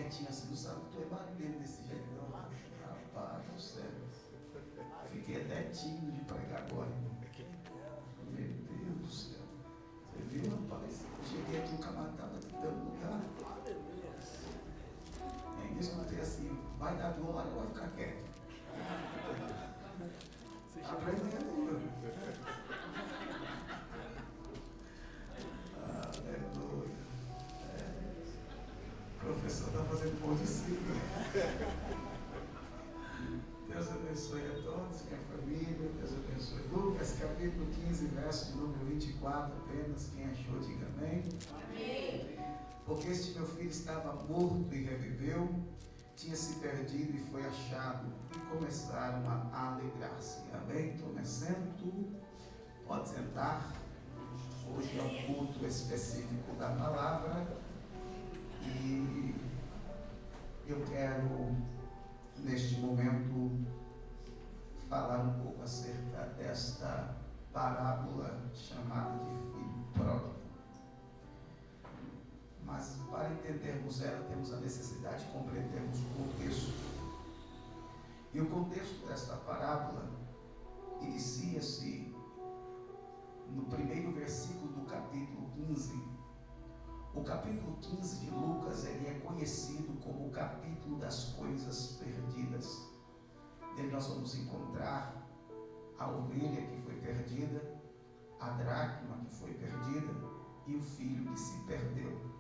quietinho assim, não sabe que tu é barulhento desse jeito, não. Rapaz do céu. Fiquei até tímido de pregar agora, irmão. Meu Deus do céu. Você viu, rapaz? Eu cheguei aqui, o camarada estava dando lugar. Aí escutei assim, vai dar glória ou vai ficar quieto? Aprendendo. Aleluia. O professor está fazendo bom discípulo. Deus abençoe a todos, minha família. Deus abençoe. Lucas capítulo 15, verso de número 24. Apenas quem achou, diga amém. Amém. Porque este meu filho estava morto e reviveu, tinha se perdido e foi achado, e começaram a alegrar-se. Amém? Tome assento, pode sentar. Hoje é o culto específico da palavra e eu quero, neste momento, falar um pouco acerca desta parábola chamada de filho pródigo. Mas para entendermos ela, temos a necessidade de compreendermos o contexto. E o contexto desta parábola inicia-se no primeiro versículo do capítulo 15. O capítulo 15 de Lucas, ele é conhecido como o capítulo das coisas perdidas. Nele nós vamos encontrar a ovelha que foi perdida, a dracma que foi perdida e o filho que se perdeu.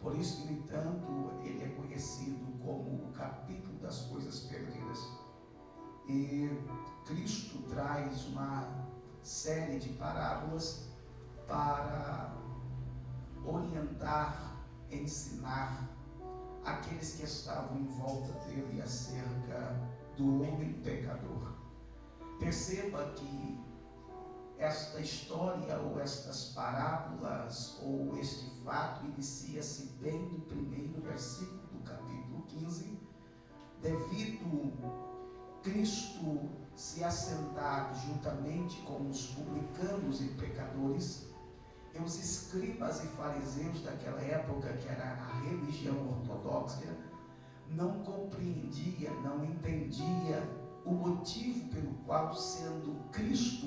Por isso, no entanto, ele é conhecido como o capítulo das coisas perdidas. E Cristo traz uma série de parábolas para orientar, ensinar aqueles que estavam em volta dele acerca do homem pecador. Perceba que esta história ou estas parábolas ou este fato inicia-se bem no primeiro versículo do capítulo 15, devido Cristo se assentar juntamente com os publicanos e pecadores, e os escribas e fariseus daquela época, que era a religião ortodoxa, não compreendia, não entendia o motivo pelo qual, sendo Cristo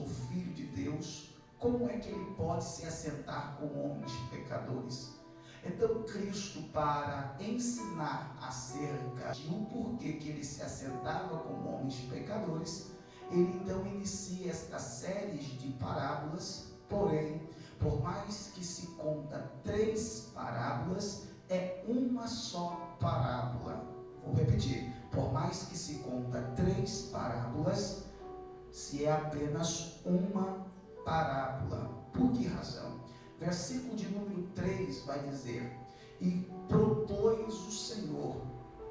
o Filho de Deus, como é que ele pode se assentar com homens pecadores? Então Cristo, para ensinar acerca do porquê que ele se assentava com homens pecadores, ele então inicia esta série de parábolas. Porém, por mais que se conta 3 parábolas, é uma só parábola. Vou repetir, por mais que se conta 3 parábolas, se é apenas uma parábola. Por que razão? Versículo de número 3 vai dizer: e propôs o Senhor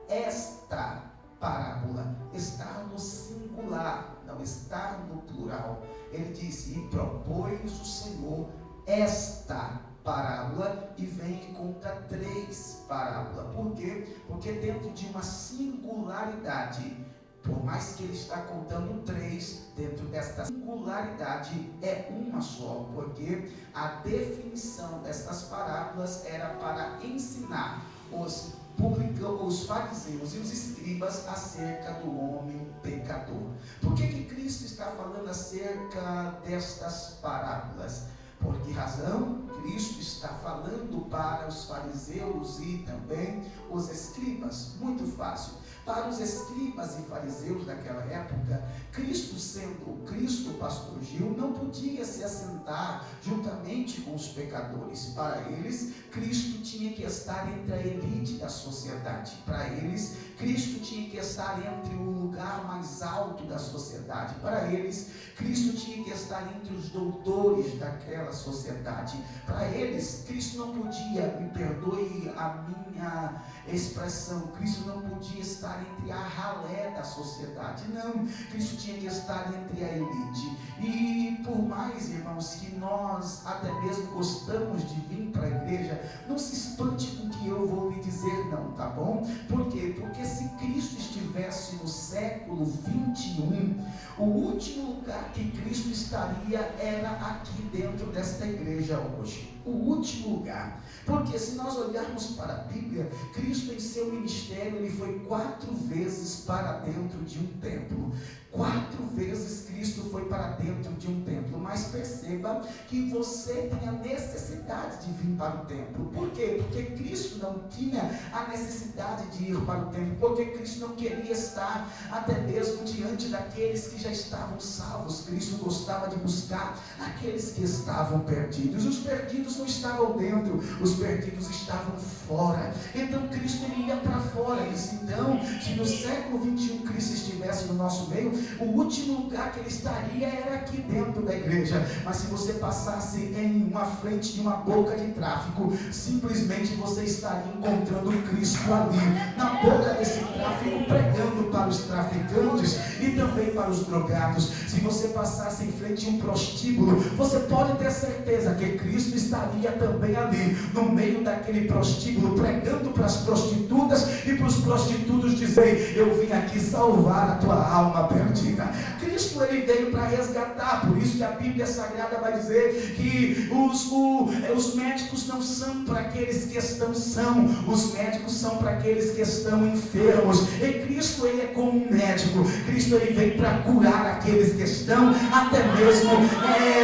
esta parábola. Está no singular, não está no plural. Ele disse: e propôs o Senhor esta parábola, e vem e conta 3 parábolas. Por quê? Porque dentro de uma singularidade, por mais que ele está contando 3, dentro desta singularidade é uma só, porque a definição dessas parábolas era para ensinar os fariseus e os escribas acerca do homem pecador. Por que Cristo está falando acerca destas parábolas? Por que razão Cristo está falando para os fariseus e também os escribas? Muito fácil. Para os escribas e fariseus daquela época, Cristo, sendo Cristo, pastor Gil, não podia se assentar juntamente com os pecadores. Para eles, Cristo tinha que estar entre a elite da sociedade. Para eles, Cristo tinha que estar entre o lugar mais alto da sociedade. Para eles, Cristo tinha que estar entre os doutores daquela sociedade. Para eles, Cristo não podia, me perdoe a minha expressão, Cristo não podia estar entre a ralé da sociedade. Não, Cristo tinha que estar entre a elite. E por mais, irmãos, que nós até mesmo gostamos de vir para a igreja, não se espante com o que eu vou lhe dizer não, tá bom? Por quê? Porque se Cristo estivesse no século 21, o último lugar que Cristo estaria era aqui dentro desta igreja hoje. O último lugar. Porque se nós olharmos para a Bíblia, Cristo em seu ministério, ele foi 4 vezes para dentro de um templo. 4 vezes Cristo foi para dentro de um templo. Mas perceba que você tem a necessidade de vir para o templo. Por quê? Porque Cristo não tinha a necessidade de ir para o templo. Porque Cristo não queria estar até mesmo diante daqueles que já estavam salvos. Cristo gostava de buscar aqueles que estavam perdidos. Os perdidos não estavam dentro, os perdidos estavam fora. Então Cristo ele ia para fora. Então, se no século 21 Cristo estivesse no nosso meio, o último lugar que ele estaria era aqui dentro da igreja. Mas se você passasse em uma frente de uma boca de tráfico, simplesmente você estaria encontrando Cristo ali, na boca desse tráfico, pregando para os traficantes e também para os drogados. Se você passasse em frente a um prostíbulo, você pode ter certeza que Cristo estaria também ali, no meio daquele prostíbulo, pregando para as prostitutas e para os prostitutos, dizendo: eu vim aqui salvar a tua alma perdida. Cristo ele veio para resgatar. Por isso que a Bíblia Sagrada vai dizer que os médicos não são para aqueles que estão sãos, os médicos são para aqueles que estão enfermos. E Cristo ele é como um médico. Cristo ele veio para curar aqueles que estão até mesmo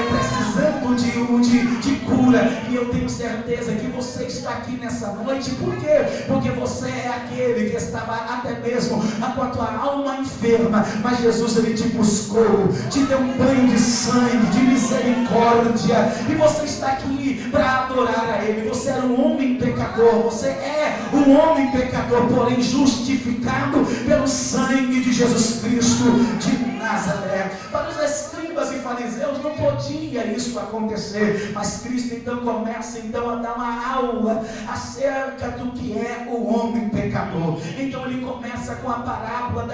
precisando de cura. E eu tenho certeza que você está aqui nessa noite. Por quê? Porque você é aquele que estava até mesmo com a tua alma enferma, mas Jesus ele te buscou, te deu um banho de sangue, de misericórdia, e você está aqui para adorar a Ele. Você era um homem pecador, você é um homem pecador, porém justificado pelo sangue de Jesus Cristo de Nazaré. Para os escribas e fariseus não podia isso acontecer, mas Cristo então começa a dar uma aula acerca do que é o homem pecador. Então ele começa com a parábola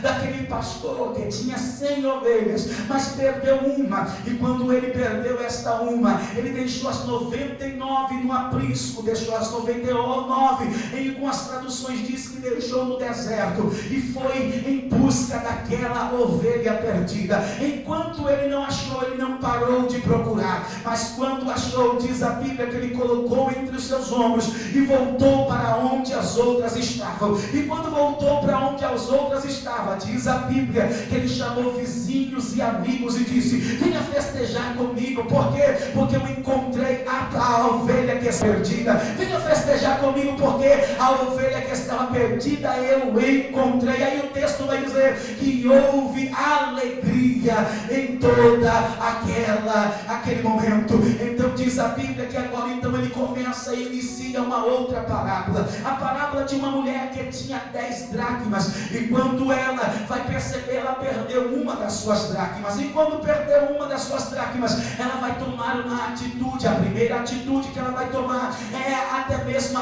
daquele pastor que tinha 100 ovelhas, mas perdeu uma, e quando ele perdeu esta uma, ele deixou as 99 no aprisco, deixou as 99, e com as traduções diz que deixou no deserto, e foi em busca daquela ovelha perdida. Enquanto ele não achou, ele não parou de procurar, mas quando achou, diz a Bíblia que ele colocou entre os seus ombros e voltou para onde as outras estavam. E quando voltou para onde as outras estavam, diz a Bíblia que ele chamou vizinhos e amigos e disse: venha festejar comigo. Por quê? Porque eu encontrei a ovelha que está perdida. Venha festejar comigo porque a ovelha que estava perdida eu encontrei. Aí o texto vai dizer que houve alegria em toda aquele momento. Então diz a Bíblia que agora então ele começa e inicia uma outra parábola, a parábola de uma mulher que tinha 10 dracmas, e quando ela vai perceber, ela perdeu uma das suas dracmas, e quando perdeu uma das suas dracmas, ela vai tomar uma atitude. A primeira atitude que ela vai tomar é até mesmo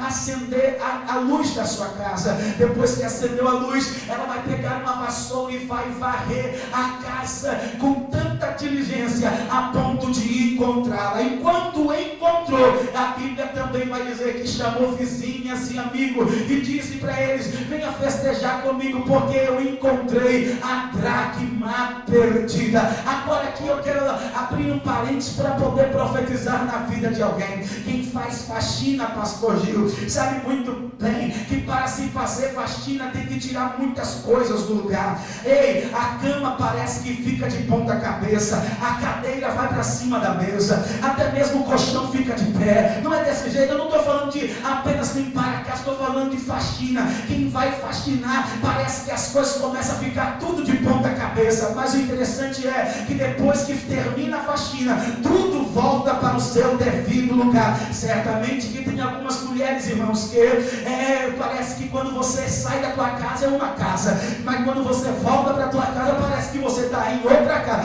acender a luz da sua casa. Depois que acendeu a luz, ela vai pegar uma vassoura e vai varrer a casa com tanta diligência a ponto de encontrá-la. E quando encontrou, a Bíblia também vai dizer que chamou vizinhas e amigos e disse para eles: venha festejar comigo porque eu encontrei a dracma perdida. Agora aqui eu quero abrir um parênteses para poder profetizar na vida de alguém. Quem faz faxina, pastor Gil, sabe muito bem que para se fazer faxina tem que tirar muitas coisas do lugar. Ei, a cama parece que fica de ponta cabeça, a cadeira vai para cima da mesa, até mesmo o colchão fica de pé. Não é desse jeito. Eu não estou falando de apenas limpar a casa, estou falando de faxina. Quem vai faxinar, parece que as coisas começam a ficar tudo de ponta cabeça, mas o interessante é que depois que termina a faxina, tudo volta para o seu devido lugar. Certamente que tem algumas mulheres, irmãos, que parece que quando você sai da tua casa é uma casa, mas quando você volta para a tua casa parece que você está em outra casa.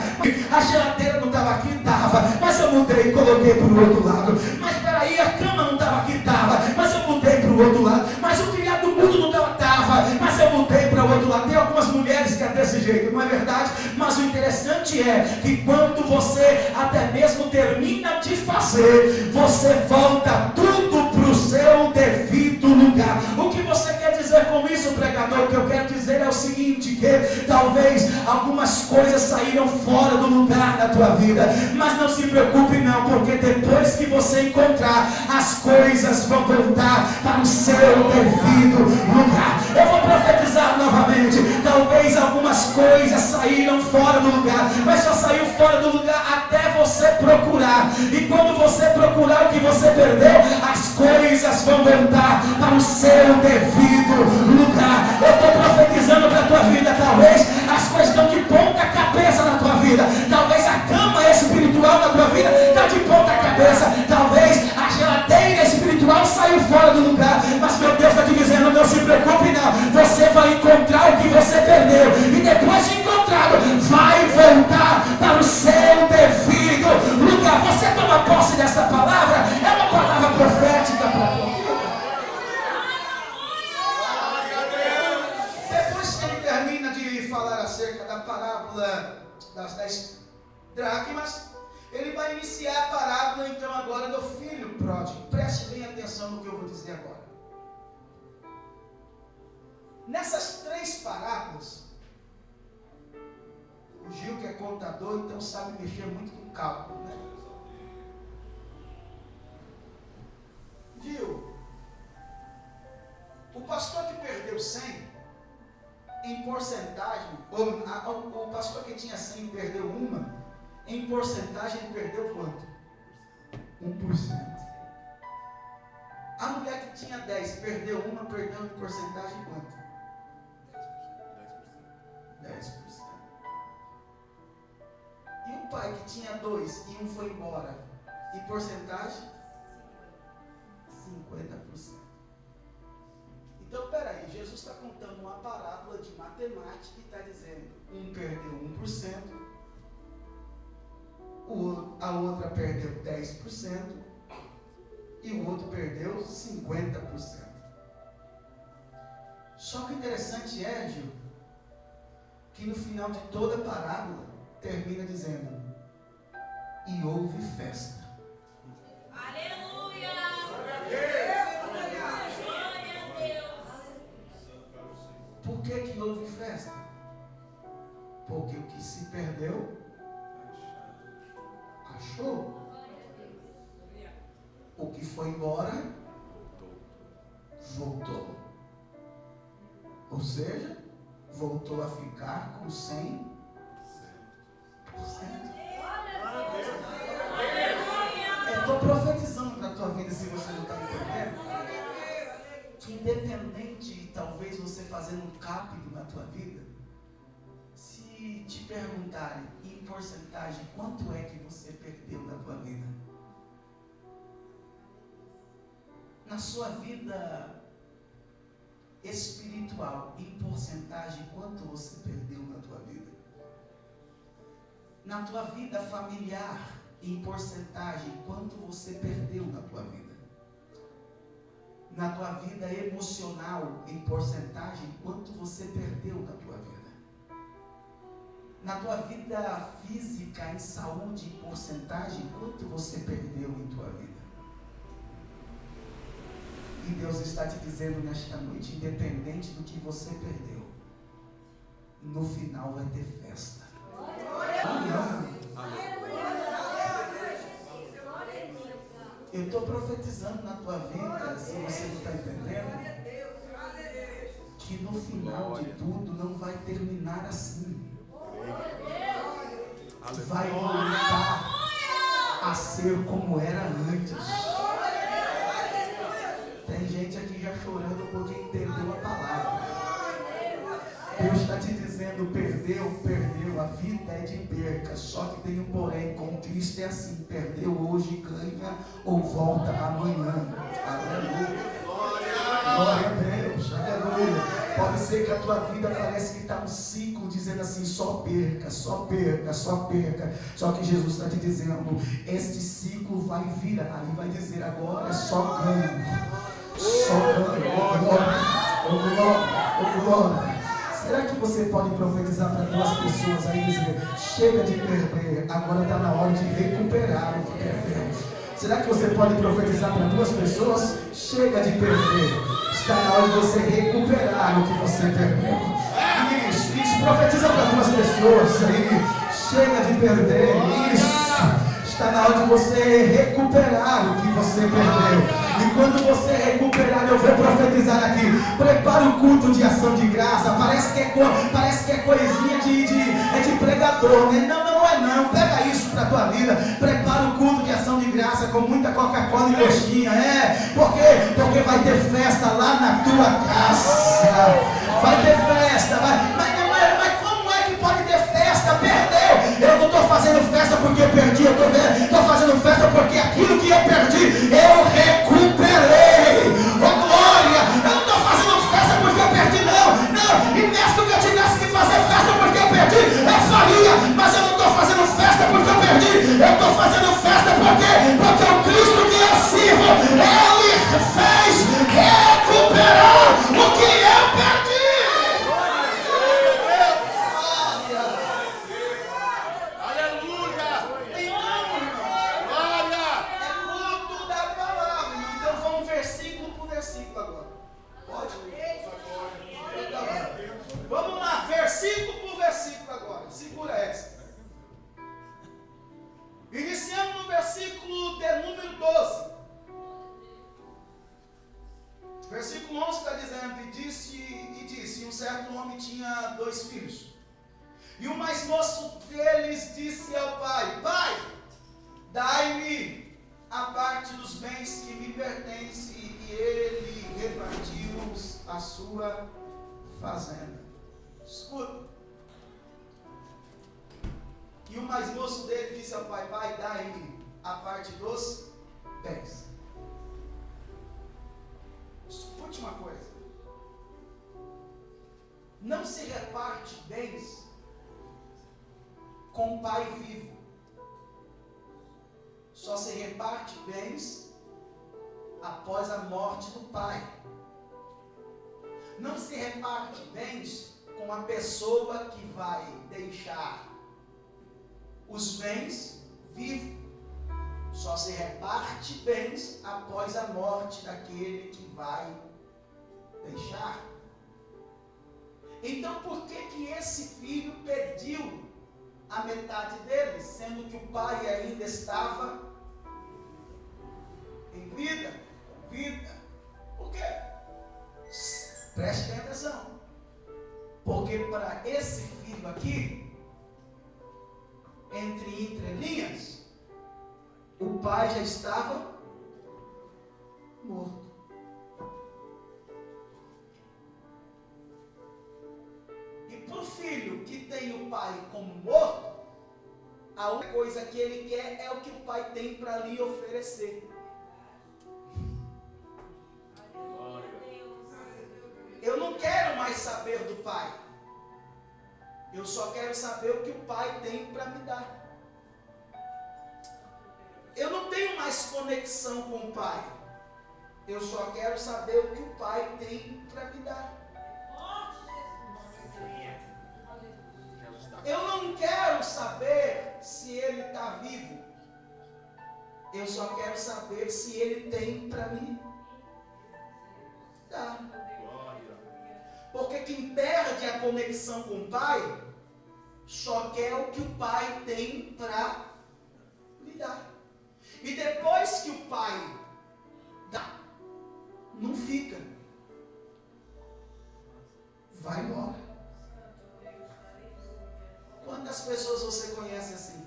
A geladeira não estava aqui, estava, mas eu mudei e coloquei para o outro lado. Mas peraí, a cama não estava aqui, estava, mas eu mudei para o outro lado. Mas o criado mudo não estava, mas eu mudei para o outro lado. Tem algumas mulheres que é desse jeito, não é verdade? Mas o interessante é que quando você até mesmo termina de fazer, você volta tudo para o seu devido lugar. O que você quer dizer com isso, pregador? O que eu quero dizer é o seguinte, que talvez talvez algumas coisas saíram fora do lugar da tua vida, mas não se preocupe não, porque depois que você encontrar, as coisas vão voltar para o seu devido lugar. Eu vou profetizar novamente. Talvez algumas coisas saíram fora do lugar, mas só saiu fora do lugar até você procurar, e quando você procurar o que você perdeu, as coisas vão voltar para o seu devido lugar. Eu estou profetizando para a tua vida. Talvez as coisas estão de ponta cabeça na tua vida, talvez a cama espiritual na tua vida está de ponta cabeça, talvez a geladeira espiritual saiu fora do lugar, mas meu Deus está te dizendo, não se preocupe não, você vai encontrar o que você perdeu, e depois de encontrado, vai voltar para o seu devido lugar. Você toma posse dessa palavra? É uma palavra profética para a tua vida. Depois que ele termina de falar acerca da parábola das 10 dracmas, ele vai iniciar a parábola então agora do filho pródigo. Preste bem atenção no que eu vou dizer agora. Nessas 3 parábolas, o Gil, que é contador, então sabe mexer muito com cálculo, né? Gil, o pastor que perdeu 100, em porcentagem, o pastor que tinha 100 perdeu uma, em porcentagem ele perdeu quanto? 1%. A mulher que tinha 10 perdeu uma, perdeu em porcentagem quanto? 10%. E o pai que tinha 2 e um foi embora, em porcentagem? 50%. Então, peraí, Jesus está contando uma parábola de matemática e está dizendo, um perdeu 1%, a outra perdeu 10% e o outro perdeu 50%. Só que o interessante é, Gil, que no final de toda a parábola termina dizendo, e houve festa. Aleluia! Por que houve festa? Porque o que se perdeu, achou. O que foi embora, voltou. Ou seja, voltou a ficar com 100%. Eu estou profetizando para a tua vida, se você não está entendendo. Que independente de talvez você fazendo um rápido na tua vida, se te perguntarem em porcentagem quanto é que você perdeu na tua vida, na sua vida espiritual, em porcentagem, quanto você perdeu na tua vida? Na tua vida familiar, em porcentagem, quanto você perdeu na tua vida? Na tua vida emocional, em porcentagem, quanto você perdeu na tua vida? Na tua vida física, em saúde, em porcentagem, quanto você perdeu em tua vida? E Deus está te dizendo nesta noite, independente do que você perdeu, no final vai ter festa. Eu estou profetizando na tua vida, se você não está entendendo, que no final de tudo não vai terminar assim. Vai voltar a ser como era antes. Tem gente aqui já chorando porque entendeu a palavra. Deus está te dizendo, perdeu, a vida é de perca, só que tem um porém, com Cristo é assim, perdeu hoje, ganha ou volta amanhã. Aleluia. Glória a Deus, aleluia. Pode ser que a tua vida parece que está um ciclo dizendo assim, só perca, só perca, só perca. Só que Jesus está te dizendo, este ciclo vai vir, aí vai dizer agora é só ganho. Só ganho, glória. Será que você pode profetizar para 2 pessoas aí e dizer, chega de perder, agora está na hora de recuperar o que perdeu? Será que você pode profetizar para 2 pessoas, chega de perder, está na hora de você recuperar o que você perdeu? Isso. Isso, profetiza para duas pessoas aí. Chega de perder. Isso. Está na hora de você recuperar o que você perdeu. E quando você recuperar, eu vou profetizar aqui. Prepare o culto de ação de graça. Parece que é coisinha de pregador, né? Não é não. Pega isso para a tua vida. Prepara o culto de ação de graça com muita Coca-Cola e coxinha. Porque vai ter festa lá na tua casa. Vai ter festa. Mas como é que pode ter festa? Perdeu. Eu não estou fazendo festa porque eu perdi. Eu estou fazendo festa porque aquilo que eu perdi, eu recuperei. Oh glória! Eu não estou fazendo festa porque eu perdi, não. E mesmo que eu tivesse que fazer festa porque eu perdi, eu faria. Mas eu não estou fazendo festa porque eu perdi. Eu estou fazendo festa porque o Cristo que eu sirvo, Ele fez recuperar o que eu perdi. Vamos lá, versículo por versículo agora. Segura essa. Iniciamos no versículo de número 12. Versículo 11 está dizendo: e disse, um certo homem tinha 2 filhos. E o mais moço deles disse ao pai: Pai, dai-me a parte dos bens que me pertence. E ele repartiu a sua fazenda. Escuta. E o mais moço dele disse ao pai: Pai, dai-me a parte dos bens. Escute uma coisa. Não se reparte bens com o pai vivo. Só se reparte bens após a morte do pai. Não se reparte bens com a pessoa que vai deixar os bens vivo. Só se reparte bens após a morte daquele que vai deixar. Então por que esse filho pediu a metade dele, sendo que o pai ainda estava em vida? Por quê? Preste atenção. Porque para esse filho aqui, entre entrelinhas, o pai já estava morto. E para o filho que tem o pai como morto, a única coisa que ele quer é o que o pai tem para lhe oferecer. Eu não quero mais saber do pai. Eu só quero saber o que o pai tem para me dar. Eu não tenho mais conexão com o pai. Eu só quero saber o que o pai tem para me dar. Eu não quero saber se ele está vivo. Eu só quero saber se ele tem para me dar. Porque quem perde a conexão com o pai, só quer o que o pai tem para lhe dar. E depois que o pai dá, não fica. Vai embora. Quantas pessoas você conhece assim?